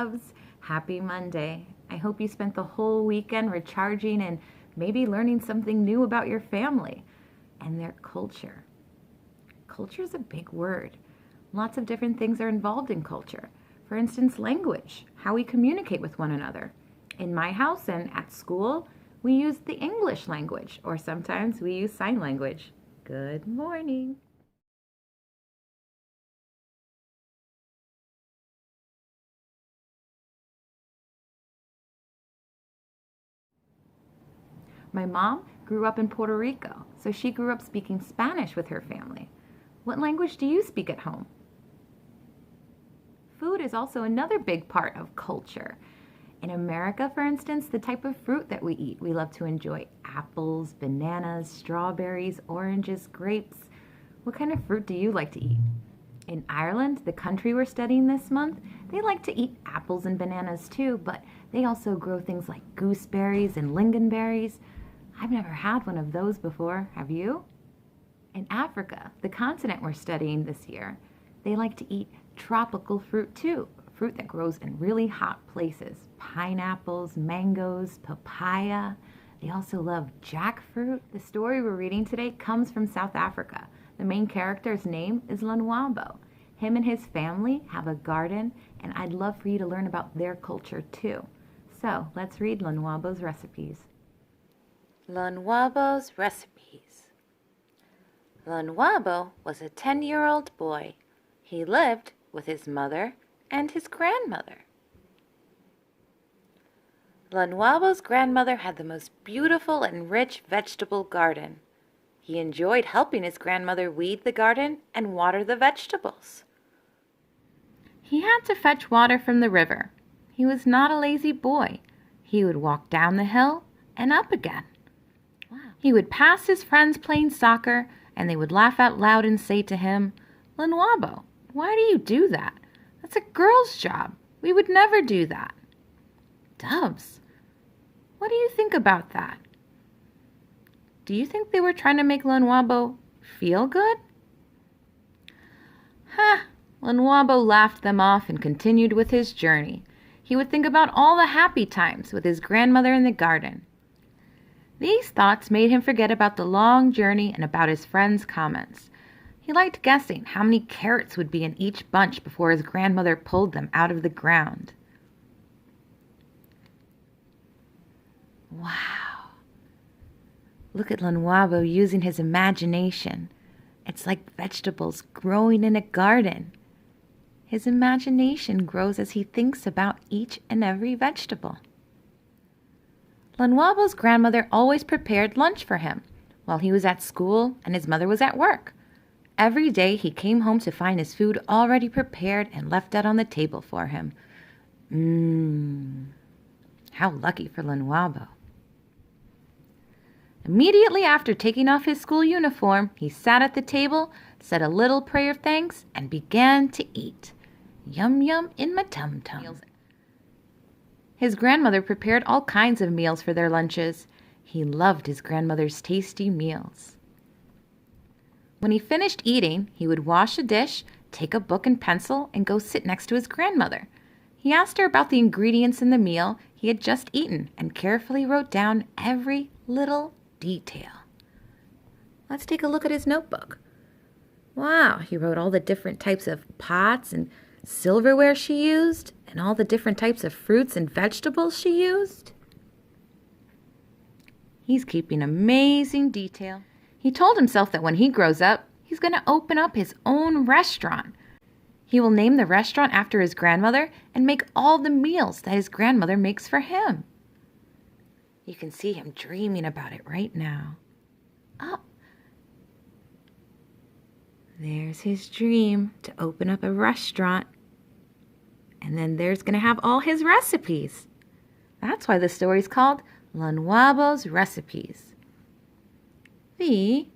loves. Happy Monday. I hope you spent the whole weekend recharging and maybe learning something new about your family and their culture. Culture is a big word. Lots of different things are involved in culture. For instance, language, how we communicate with one another. In my house and at school, we use the English language, or sometimes we use sign language. Good morning. My mom grew up in Puerto Rico, so she grew up speaking Spanish with her family. What language do you speak at home? Food is also another big part of culture. In America, for instance, the type of fruit that we eat, we love to enjoy apples, bananas, strawberries, oranges, grapes. What kind of fruit do you like to eat? In Ireland, the country we're studying this month, they like to eat apples and bananas too, but they also grow things like gooseberries and lingonberries. I've never had one of those before. Have you? In Africa, the continent we're studying this year, they like to eat tropical fruit too, fruit that grows in really hot places. Pineapples, mangoes, papaya. They also love jackfruit. The story we're reading today comes from South Africa. The main character's name is Lonwabo. Him and his family have a garden, and I'd love for you to learn about their culture too. So let's read Lonwabo's recipes. Lonwabo's recipes. Lonwabo was a 10-year-old boy. He lived with his mother and his grandmother. Lonwabo's grandmother had the most beautiful and rich vegetable garden. He enjoyed helping his grandmother weed the garden and water the vegetables. He had to fetch water from the river. He was not a lazy boy. He would walk down the hill and up again. He would pass his friends playing soccer, and they would laugh out loud and say to him, "Lonwabo, why do you do that? That's a girl's job. We would never do that." Doves, what do you think about that? Do you think they were trying to make Lonwabo feel good? Lonwabo laughed them off and continued with his journey. He would think about all the happy times with his grandmother in the garden. These thoughts made him forget about the long journey and about his friends' comments. He liked guessing how many carrots would be in each bunch before his grandmother pulled them out of the ground. Wow! Look at Lonwabo using his imagination. It's like vegetables growing in a garden. His imagination grows as he thinks about each and every vegetable. Lonwabo's grandmother always prepared lunch for him while he was at school and his mother was at work. Every day he came home to find his food already prepared and left out on the table for him. How lucky for Lonwabo. Immediately after taking off his school uniform, he sat at the table, said a little prayer of thanks, and began to eat. Yum yum in my tum-tum. His grandmother prepared all kinds of meals for their lunches. He loved his grandmother's tasty meals. When he finished eating, he would wash a dish, take a book and pencil, and go sit next to his grandmother. He asked her about the ingredients in the meal he had just eaten and carefully wrote down every little detail. Let's take a look at his notebook. Wow, he wrote all the different types of pots and silverware she used, and all the different types of fruits and vegetables she used. He's keeping amazing detail. He told himself that when he grows up, he's going to open up his own restaurant. He will name the restaurant after his grandmother and make all the meals that his grandmother makes for him. You can see him dreaming about it right now. Oh, there's his dream to open up a restaurant. And then there's going to have all his recipes. That's why the story's called Lonwabo's Recipes. The